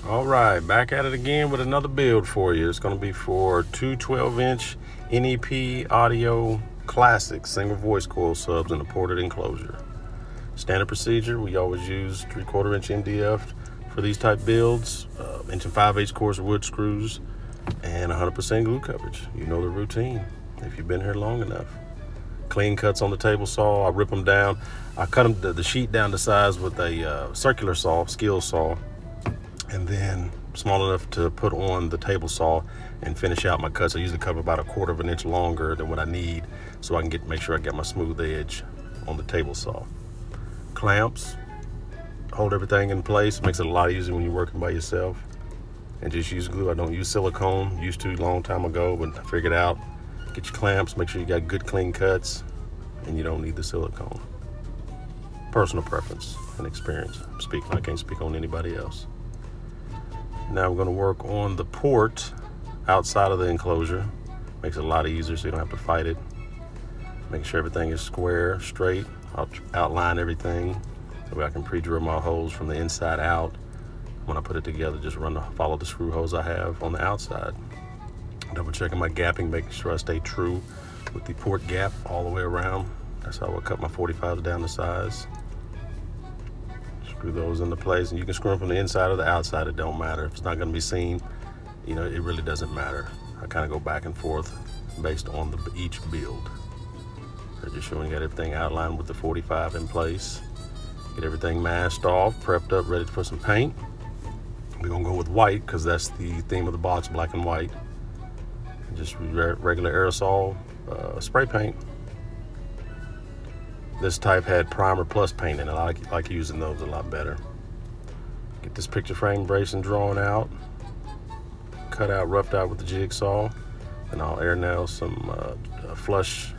All right, back at it again with another build for you. It's going to be for two 12-inch NEP audio classic single voice coil subs in a ported enclosure. Standard procedure, we always use 3/4 inch MDF for these type builds, 1 5/8 course wood screws, and 100% glue coverage. You know the routine if you've been here long enough. Clean cuts on the table saw. I rip them down. I cut them, the sheet down to size with a circular saw, skill saw, and then small enough to put on the table saw and finish out my cuts. I usually cover about 1/4 inch longer than what I need so I can make sure I get my smooth edge on the table saw. Clamps hold everything in place. Makes it a lot easier when you're working by yourself. And just use glue. I don't use silicone. Used to a long time ago, but I figured out, get your clamps, make sure you got good clean cuts, and you don't need the silicone. Personal preference and experience. I can't speak on anybody else. Now we're going to work on the port outside of the enclosure. Makes it a lot easier so you don't have to fight it. Make sure everything is square, straight. I'll outline everything so I can pre-drill my holes from the inside out. When I put it together, just follow the screw holes I have on the outside. Double checking my gapping, making sure I stay true with the port gap all the way around. That's how I cut my 45s down to size. Screw those into place, and you can screw them from the inside or the outside. It don't matter. If it's not going to be seen, you know, it really doesn't matter. I kind of go back and forth based on each build. So just showing you got everything outlined with the 45 in place. Get everything masked off, prepped up, ready for some paint. We're going to go with white because that's the theme of the box, black and white. Just regular aerosol spray paint. This type had primer plus paint in it. I like using those a lot better. Get this picture frame bracing drawn out, cut out, roughed out with the jigsaw, and I'll air nail some flush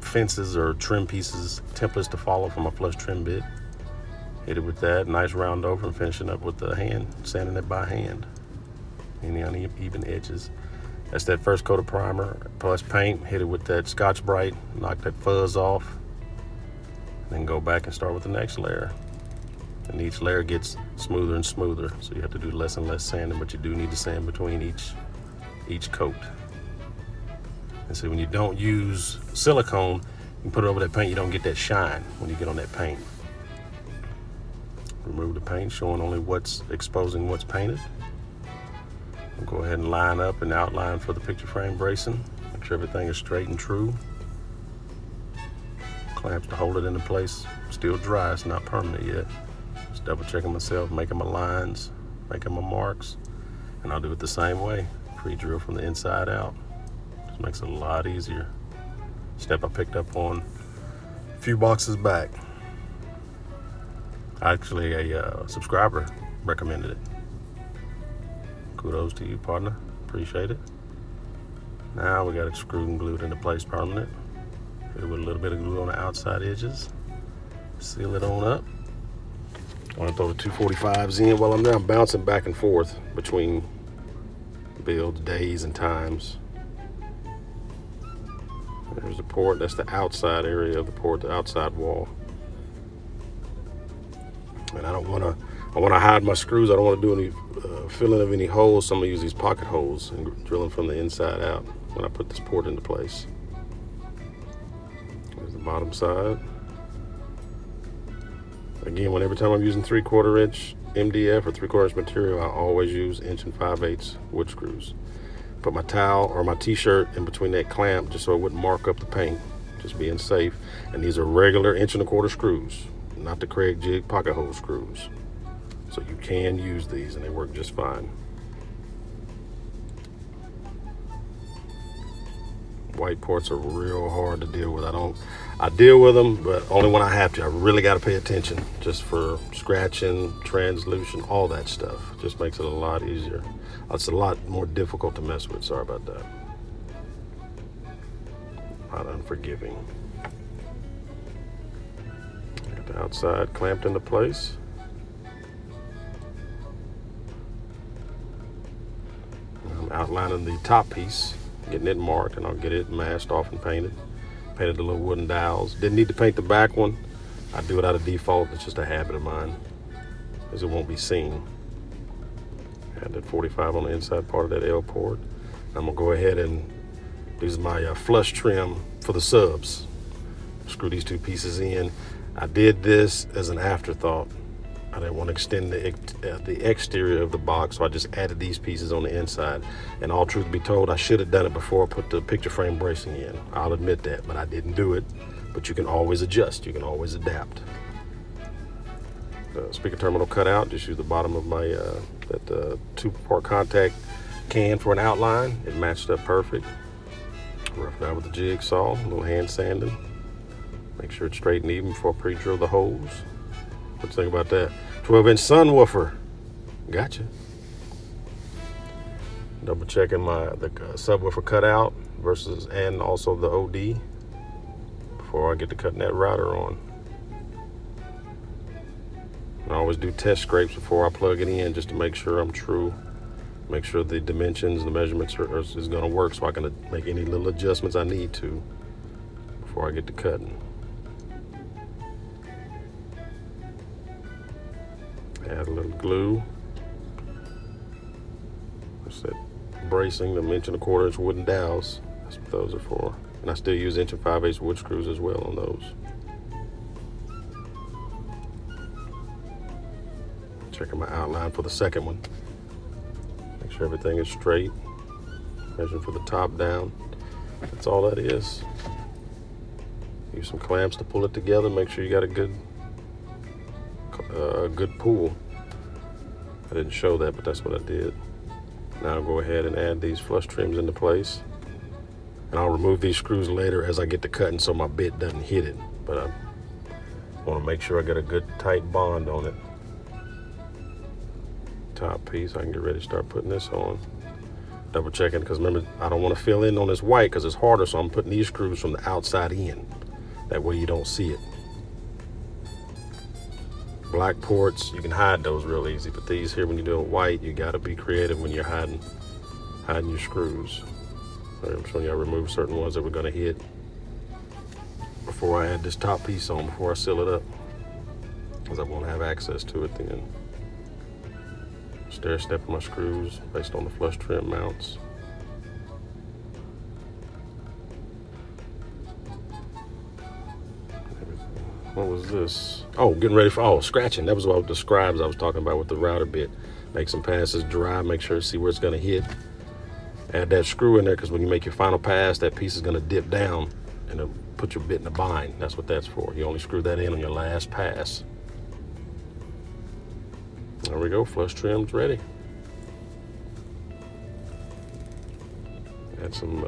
fences or trim pieces, templates to follow from a flush trim bit. Hit it with that, nice round over, and finishing up with the hand, sanding it by hand. Any uneven edges. That's that first coat of primer plus paint. Hit it with that Scotch Brite, knock that fuzz off. Then go back and start with the next layer. And each layer gets smoother and smoother, so you have to do less and less sanding, but you do need to sand between each coat. And so when you don't use silicone, you can put it over that paint, you don't get that shine when you get on that paint. Remove the paint, showing only what's exposing what's painted. We'll go ahead and line up and outline for the picture frame bracing. Make sure everything is straight and true. Clamps to hold it into place. Still dry, it's not permanent yet. Just double checking myself, making my lines, making my marks. And I'll do it the same way. Pre-drill from the inside out. Just makes it a lot easier. Step I picked up on a few boxes back. Actually, a subscriber recommended it. Kudos to you, partner. Appreciate it. Now we got it screwed and glued into place permanent. Hit it with a little bit of glue on the outside edges. Seal it on up. I want to throw the 245s in while I'm there. I'm bouncing back and forth between builds, days, and times. There's the port. That's the outside area of the port, the outside wall. And I want to hide my screws. I don't want to do any filling of any holes. So I'm gonna use these pocket holes and drill them from the inside out when I put this port into place. There's the bottom side. Again, every time I'm using 3/4 inch MDF or 3/4 inch material, I always use 1 5/8 wood screws. Put my towel or my t-shirt in between that clamp just so it wouldn't mark up the paint, just being safe. And these are regular 1 1/4 screws, not the Craig Jig pocket hole screws. So you can use these and they work just fine. White ports are real hard to deal with. I deal with them, but only when I have to. I really got to pay attention just for scratching, translution, all that stuff. Just makes it a lot easier. It's a lot more difficult to mess with. Sorry about that. Not unforgiving. Got the outside clamped into place. I'm outlining the top piece, getting it marked, and I'll get it masked off and painted. Painted the little wooden dowels. Didn't need to paint the back one. I do it out of default. It's just a habit of mine, because it won't be seen. Got that 45 on the inside part of that L port. I'm gonna go ahead and use my flush trim for the subs. Screw these two pieces in. I did this as an afterthought. I didn't want to extend the exterior of the box, so I just added these pieces on the inside. And all truth be told, I should have done it before I put the picture frame bracing in. I'll admit that, but I didn't do it. But you can always adjust. You can always adapt. The speaker terminal cut out. Just use the bottom of my that two-part contact can for an outline. It matched up perfect. Rough it out with the jigsaw, a little hand sanding. Make sure it's straight and even before I pre-drill the holes. What do you think about that? 12-inch subwoofer. Gotcha. Double checking the subwoofer cutout versus and also the OD before I get to cutting that router on. I always do test scrapes before I plug it in just to make sure I'm true. Make sure the dimensions, the measurements is going to work, so I can make any little adjustments I need to before I get to cutting. Add a little glue. That's that bracing, the 1¼ inch wooden dowels. That's what those are for. And I still use 1 5/8 wood screws as well on those. Checking my outline for the second one. Make sure everything is straight. Measure from the top down. That's all that is. Use some clamps to pull it together. Make sure you got a good pull. I didn't show that, but that's what I did. Now I'll go ahead and add these flush trims into place. And I'll remove these screws later as I get to cutting so my bit doesn't hit it. But I want to make sure I get a good tight bond on it. Top piece, I can get ready to start putting this on. Double checking, because remember, I don't want to fill in on this white because it's harder, so I'm putting these screws from the outside in. That way you don't see it. Black ports, you can hide those real easy, but these here, when you're doing white, you got to be creative when you're hiding your screws. I'm showing you I remove certain ones that we're going to hit before I add this top piece on, before I seal it up, because I won't have access to it then. Stair stepping my screws based on the flush trim mounts. What was this? Oh, getting ready for, scratching. That was what the scribes I was talking about with the router bit. Make some passes dry, make sure to see where it's gonna hit. Add that screw in there, because when you make your final pass, that piece is gonna dip down and it'll put your bit in a bind. That's what that's for. You only screw that in on your last pass. There we go, flush trim's ready. Add some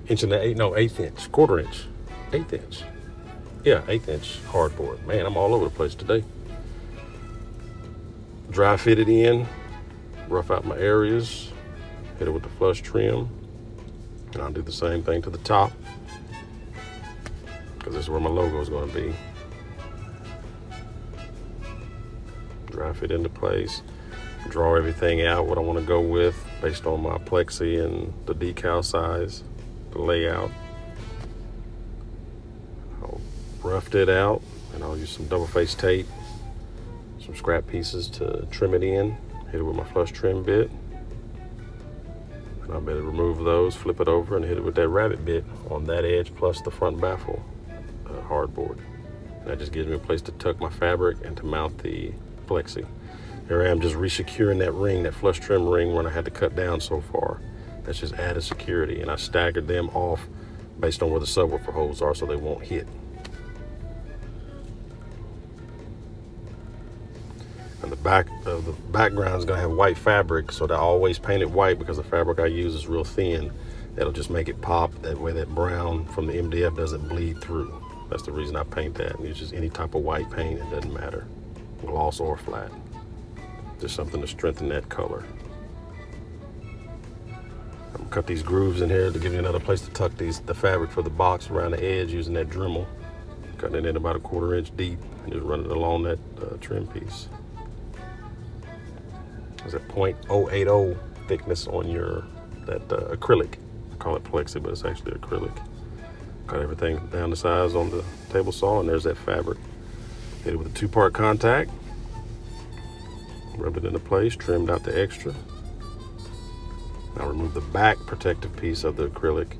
1/8 inch, 1/4 inch, 1/8 inch. Yeah, 1/8 inch hardboard. Man, I'm all over the place today. Dry fit it in, rough out my areas, hit it with the flush trim, and I'll do the same thing to the top, because this is where my logo is going to be. Dry fit into place, draw everything out what I want to go with based on my plexi and the decal size, the layout. I'll rough it out, and I'll use some double face tape, some scrap pieces to trim it in, hit it with my flush trim bit, and I'll better remove those, flip it over, and hit it with that rabbit bit on that edge plus the front baffle hardboard. And that just gives me a place to tuck my fabric and to mount the plexi. Here I am just resecuring that ring, that flush trim ring when I had to cut down so far. That's just added security, and I staggered them off based on where the subwoofer holes are so they won't hit. And the background is gonna have white fabric, so I always paint it white because the fabric I use is real thin. That'll just make it pop. That way that brown from the MDF doesn't bleed through. That's the reason I paint that. And use just any type of white paint, it doesn't matter. Gloss or flat. Just something to strengthen that color. I'm gonna cut these grooves in here to give you another place to tuck the fabric for the box around the edge using that Dremel. Cutting it in about 1/4 inch deep and just run it along that trim piece. There's a 0.080 thickness on that acrylic. I call it plexi, but it's actually acrylic. Cut everything down to size on the table saw, and there's that fabric. Hit it with a 2-part contact. Rubbed it into place, trimmed out the extra. Now remove the back protective piece of the acrylic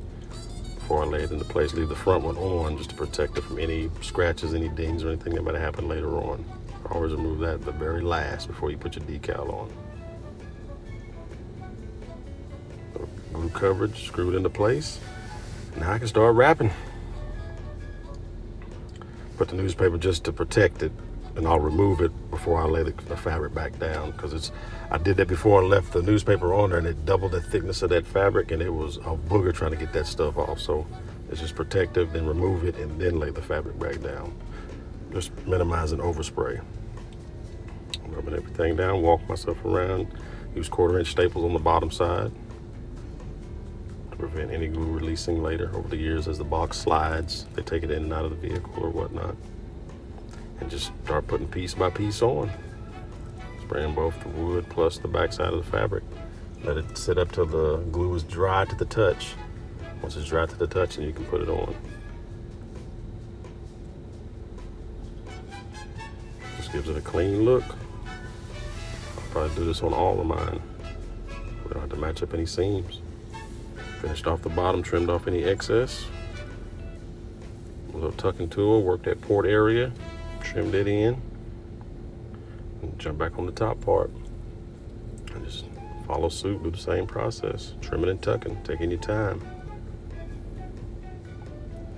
before I lay it into place. Leave the front one on just to protect it from any scratches, any dings, or anything that might happen later on. Always remove that at the very last before you put your decal on. Glue coverage screwed into place. Now I can start wrapping. Put the newspaper just to protect it, and I'll remove it before I lay the fabric back down, because I did that before I left the newspaper on there, and it doubled the thickness of that fabric, and it was a booger trying to get that stuff off. So it's just protective, then remove it, and then lay the fabric back down. Just minimizing overspray. Rubbing everything down, walk myself around. Use 1/4-inch staples on the bottom side to prevent any glue releasing later. Over the years, as the box slides, they take it in and out of the vehicle or whatnot. And just start putting piece by piece on. Spraying both the wood plus the back side of the fabric. Let it sit up till the glue is dry to the touch. Once it's dry to the touch, then you can put it on. Just gives it a clean look. I'll probably do this on all of mine. We don't have to match up any seams. Finished off the bottom, trimmed off any excess. A little tucking tool, worked that port area, trimmed it in, and jump back on the top part. And just follow suit, do the same process. Trimming and tucking, taking your time.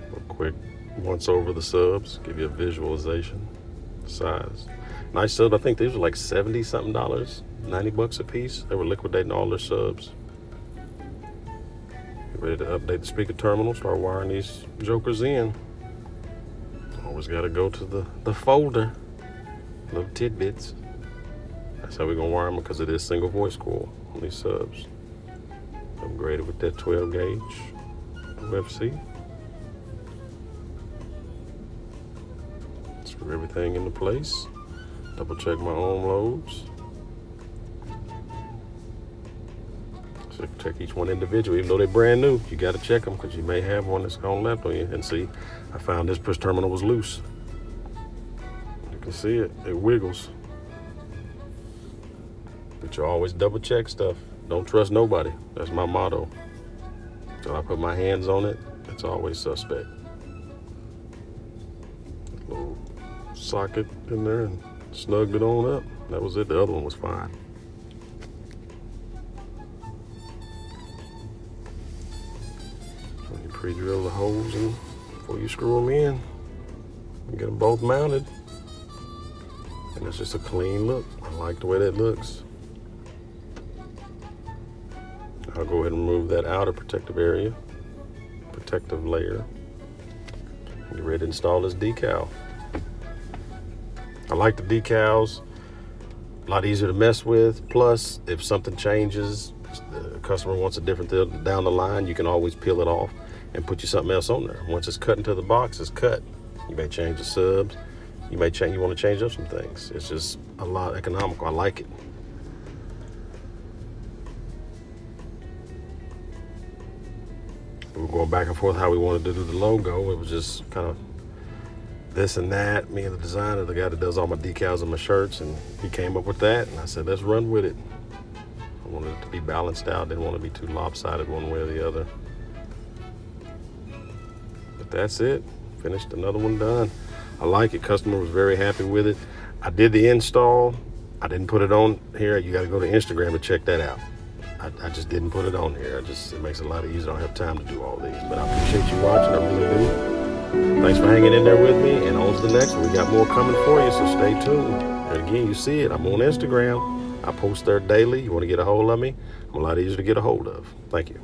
Real quick once over the subs, give you a visualization. Size. Nice subs. I think these were like $70 something, $90 a piece. They were liquidating all their subs. Get ready to update the speaker terminal, start wiring these jokers in. Always got to go to the folder, little tidbits. That's how we're gonna wire them, because it is single voice coil on these subs. Upgraded with that 12 gauge UFC. Screw everything into place. Double check my ohm loads. So check each one individually, even though they're brand new. You got to check them, because you may have one that's gone left on you. And see, I found this push terminal was loose. You can see it wiggles. But you always double check stuff. Don't trust nobody. That's my motto. Until I put my hands on it, it's always suspect. Little socket in there and snugged it on up. That was it. The other one was fine. So you pre-drill the holes in before you screw them in and get them both mounted. And it's just a clean look. I like the way that looks. I'll go ahead and remove that outer protective area, protective layer. Get ready to install this decal. I like the decals, a lot easier to mess with. Plus, if something changes, the customer wants a different deal down the line, you can always peel it off and put you something else on there. Once it's cut into the box, it's cut. You may change the subs. You want to change up some things. It's just a lot economical. I like it. We were going back and forth how we wanted to do the logo. It was just kind of this and that. Me and the designer, the guy that does all my decals and my shirts, and he came up with that, and I said, let's run with it. I wanted it to be balanced out. Didn't want to be too lopsided one way or the other. But that's it. Finished another one done. I like it. Customer was very happy with it. I did the install. I didn't put it on here. You got to go to Instagram to check that out. I just didn't put it on here. It makes it a lot easier. I don't have time to do all these. But I appreciate you watching. I really do. Thanks for hanging in there with me. And on to the next one. We got more coming for you, so stay tuned. And again, you see it. I'm on Instagram. I post there daily. You want to get a hold of me? I'm a lot easier to get a hold of. Thank you.